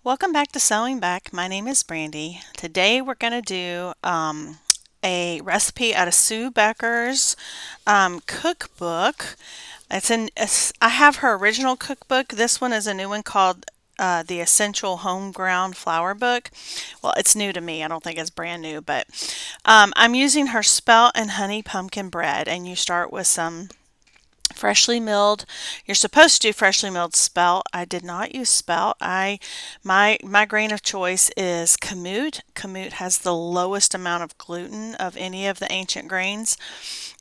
Welcome back to Sewing Back. My name is Brandy. Today we're going to do a recipe out of Sue Becker's cookbook. I have her original cookbook. This one is a new one called the Essential Home Ground Flour Book. Well, it's new to me. I don't think it's brand new, but I'm using her Spelt and Honey Pumpkin Bread, and you start with some freshly milled. You're supposed to do freshly milled spelt. I did not use spelt. My grain of choice is Kamut. Kamut has the lowest amount of gluten of any of the ancient grains,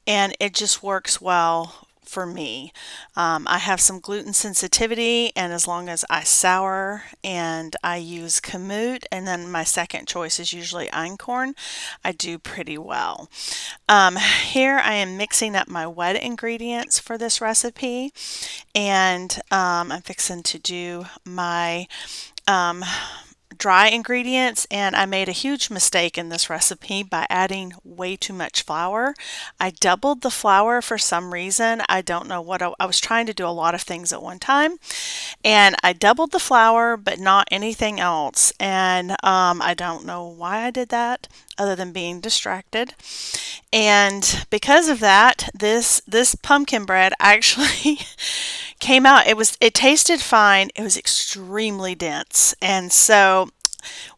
and it just works well for me. I have some gluten sensitivity, and as long as I sour and I use Kamut, and then my second choice is usually Einkorn, I do pretty well. Here I am mixing up my wet ingredients for this recipe, and I'm fixing to do my um, dry ingredients, and I made a huge mistake in this recipe by adding way too much flour. I doubled the flour for some reason. I don't know what I was trying to do a lot of things at one time, and I doubled the flour but not anything else. And I don't know why I did that other than being distracted. And because of that, this pumpkin bread actually came out. It tasted fine. It was extremely dense. And so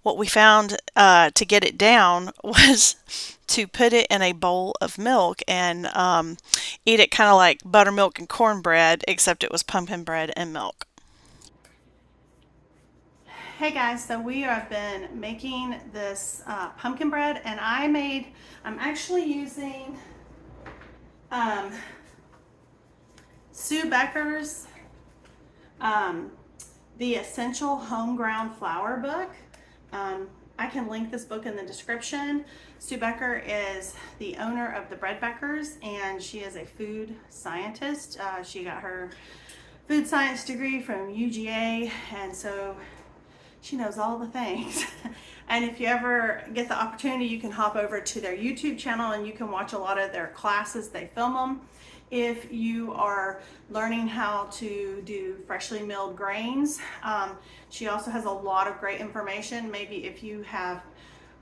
what we found to get it down was to put it in a bowl of milk and eat it kind of like buttermilk and cornbread, except it was pumpkin bread and milk. Hey guys, so we have been making this pumpkin bread, and I'm actually using um, Sue Becker's um, The Essential Home Ground Flour book. I can link this book in the description. Sue Becker is the owner of the Bread Beckers, and she is a food scientist. She got her food science degree from UGA, and so she knows all the things. And if you ever get the opportunity, you can hop over to their YouTube channel and you can watch a lot of their classes. They film them. If you are learning how to do freshly milled grains, she also has a lot of great information. Maybe if you have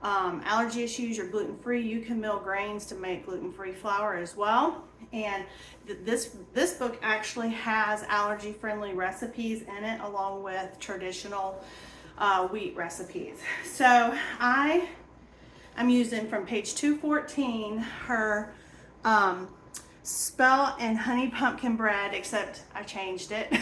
allergy issues, you're gluten-free, you can mill grains to make gluten-free flour as well. And this book actually has allergy-friendly recipes in it, along with traditional wheat recipes. So I'm using from page 214 her Spelt and Honey Pumpkin Bread, except I changed it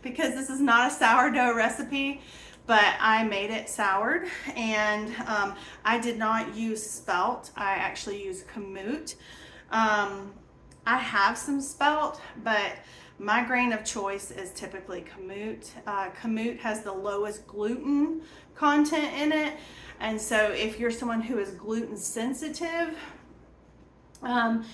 because this is not a sourdough recipe, but I made it soured, and I did not use Spelt. I actually used Kamut. I have some Spelt, but my grain of choice is typically Kamut. Kamut has the lowest gluten content in it, and so if you're someone who is gluten sensitive, you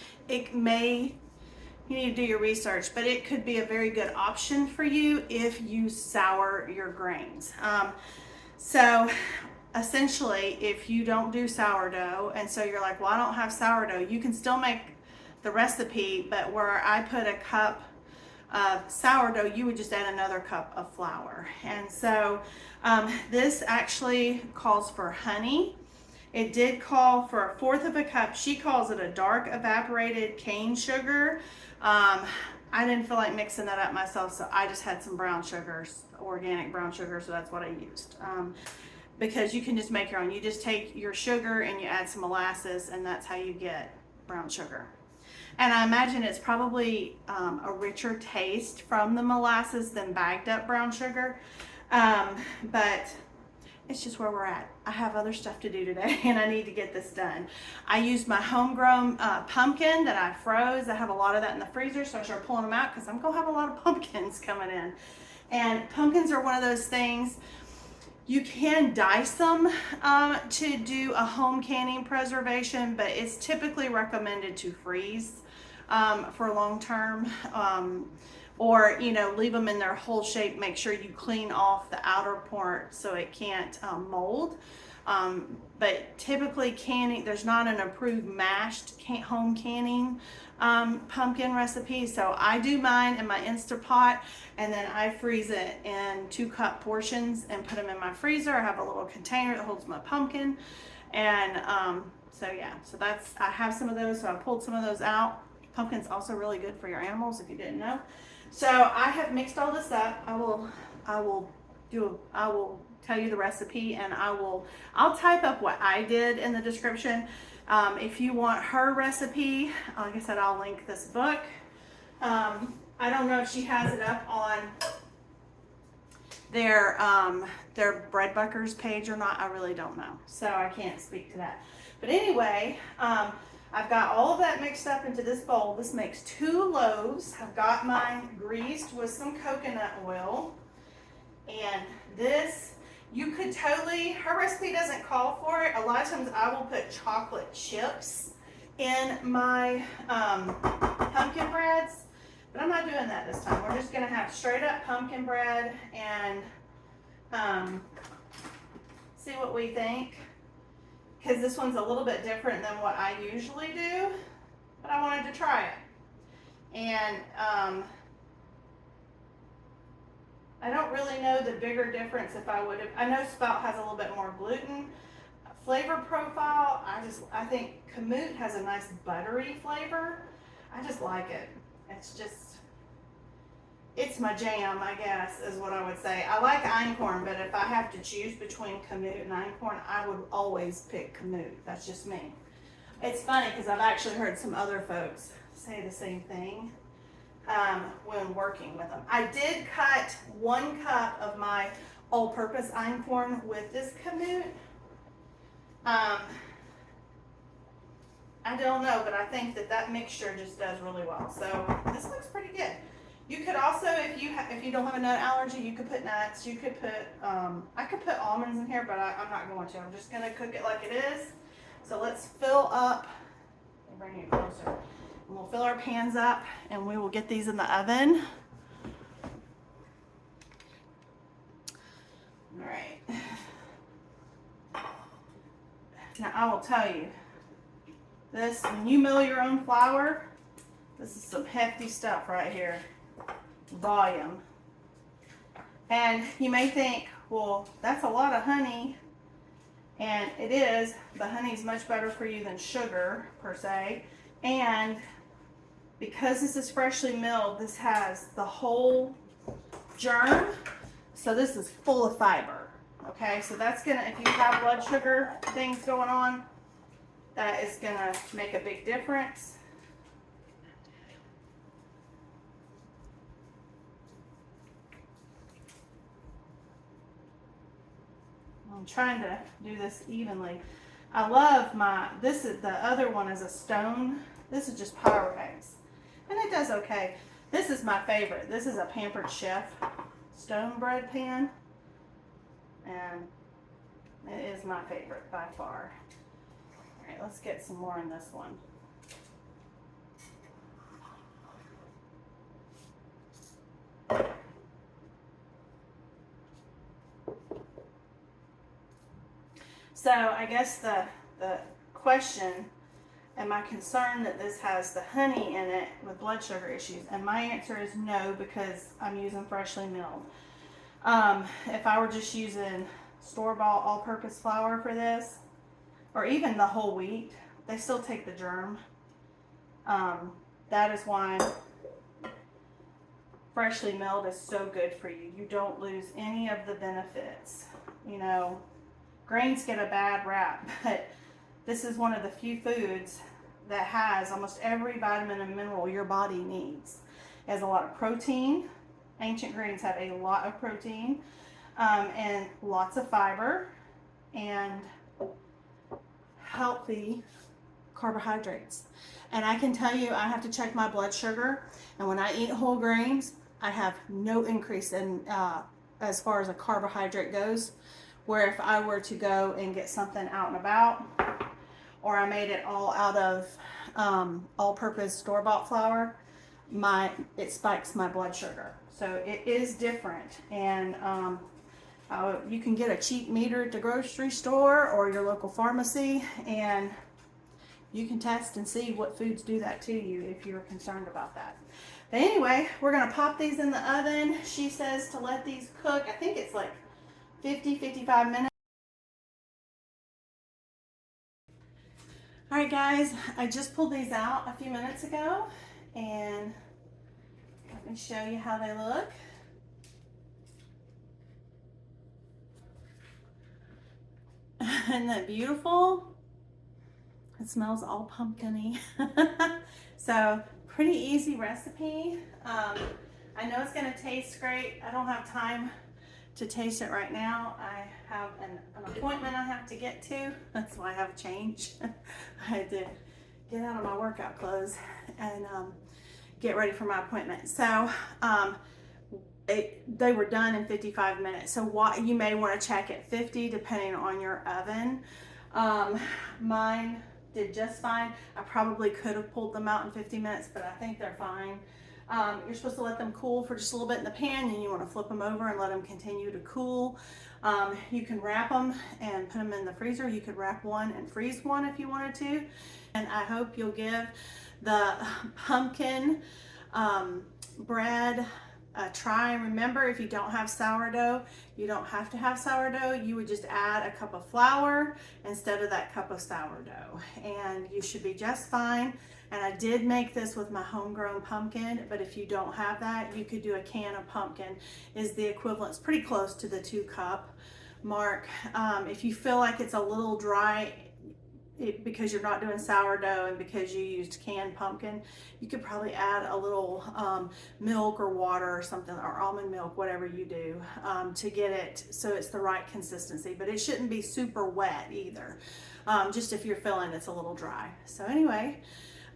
need to do your research, but it could be a very good option for you if you sour your grains. So essentially, if you don't do sourdough, and so you're like, well, I don't have sourdough, you can still make the recipe, but where I put a cup of sourdough, you would just add another cup of flour. And so this actually calls for honey. It did call for a fourth of a cup. She calls it a dark evaporated cane sugar. I didn't feel like mixing that up myself, so I just had some brown sugars, organic brown sugar, so that's what I used. Because you can just make your own. You just take your sugar and you add some molasses, and that's how you get brown sugar. And I imagine it's probably a richer taste from the molasses than bagged up brown sugar. But it's just where we're at. I have other stuff to do today and I need to get this done. I used my homegrown pumpkin that I froze. I have a lot of that in the freezer, so I started pulling them out because I'm gonna have a lot of pumpkins coming in. And pumpkins are one of those things, you can dice them to do a home canning preservation, but it's typically recommended to freeze for long term. Or leave them in their whole shape. Make sure you clean off the outer part so it can't mold. But typically canning, there's not an approved mashed home canning pumpkin recipe. So I do mine in my Instapot, and then I freeze it in 2-cup portions and put them in my freezer. I have a little container that holds my pumpkin. And so yeah, so I have some of those, so I pulled some of those out. Pumpkin's also really good for your animals, if you didn't know. So I have mixed all this up. I will tell you the recipe, and I'll type up what I did in the description. If you want her recipe, like I said, I'll link this book. I don't know if she has it up on their Bread Buckers page or not. I really don't know, so I can't speak to that. But anyway, I've got all of that mixed up into this bowl. This makes 2 loaves. I've got mine greased with some coconut oil. And this, you could totally, her recipe doesn't call for it. A lot of times I will put chocolate chips in my pumpkin breads, but I'm not doing that this time. We're just gonna have straight up pumpkin bread and see what we think. Because this one's a little bit different than what I usually do, but I wanted to try it. And I don't really know the bigger difference if I would have. I know Spelt has a little bit more gluten flavor profile. I think Kamut has a nice buttery flavor. I just like it. It's my jam, I guess, is what I would say. I like Einkorn, but if I have to choose between Kamut and Einkorn, I would always pick Kamut. That's just me. It's funny because I've actually heard some other folks say the same thing when working with them. I did cut 1 cup of my all-purpose Einkorn with this Kamut. I don't know, but I think that mixture just does really well. So this looks pretty good. You could also, if you don't have a nut allergy, you could put nuts. You could put, I could put almonds in here, but I'm not going to. I'm just going to cook it like it is. So let's fill up, let me bring it closer. And we'll fill our pans up, and we will get these in the oven. All right. Now I will tell you, this, when you mill your own flour, this is some hefty stuff right here. Volume. And you may think, well, that's a lot of honey, and it is. The honey is much better for you than sugar per se, and because this is freshly milled, this has the whole germ, so this is full of fiber. Okay, so that's gonna, if you have blood sugar things going on, that is gonna make a big difference. I'm trying to do this evenly. I love this is, the other one is a stone. This is just Pyrex, and it does okay. This is my favorite. This is a Pampered Chef stone bread pan, and it is my favorite by far. All right, let's get some more in this one. So I guess the question, am I concerned that this has the honey in it with blood sugar issues? And my answer is no, because I'm using freshly milled. If I were just using store-bought all-purpose flour for this, or even the whole wheat, they still take the germ. That is why freshly milled is so good for you. You don't lose any of the benefits. You know, grains get a bad rap, but this is one of the few foods that has almost every vitamin and mineral your body needs. It has a lot of protein. Ancient grains have a lot of protein, and lots of fiber, and healthy carbohydrates. And I can tell you, I have to check my blood sugar, and when I eat whole grains, I have no increase in as far as a carbohydrate goes. Where if I were to go and get something out and about, or I made it all out of all-purpose store-bought flour, it spikes my blood sugar. So it is different. And You can get a cheap meter at the grocery store or your local pharmacy, and you can test and see what foods do that to you if you're concerned about that. But anyway, we're gonna pop these in the oven. She says to let these cook, I think it's like 50-55 minutes. All right guys, I just pulled these out a few minutes ago, and let me show you how they look. Isn't that beautiful? It smells all pumpkin-y. So pretty easy recipe. I know it's gonna taste great. I don't have time to taste it right now. I have an appointment I have to get to. That's why I have a change. I had to get out of my workout clothes and get ready for my appointment. So they were done in 55 minutes. So you may want to check at 50 depending on your oven. Mine did just fine. I probably could have pulled them out in 50 minutes, but I think they're fine. You're supposed to let them cool for just a little bit in the pan, and you want to flip them over and let them continue to cool. You can wrap them and put them in the freezer. You could wrap one and freeze one if you wanted to. And I hope you'll give the pumpkin bread try. And remember, if you don't have sourdough, you don't have to have sourdough. You would just add a cup of flour instead of that cup of sourdough, and you should be just fine. And I did make this with my homegrown pumpkin, but if you don't have that, you could do a can of pumpkin. Is the equivalent. It's pretty close to the 2-cup mark. If you feel like it's a little dry, because you're not doing sourdough and because you used canned pumpkin, you could probably add a little milk or water or something, or almond milk, whatever you do, to get it so it's the right consistency. But it shouldn't be super wet either, just if you're feeling it's a little dry. So anyway,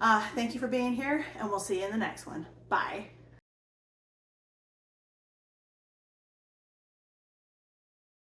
thank you for being here, and we'll see you in the next one. Bye.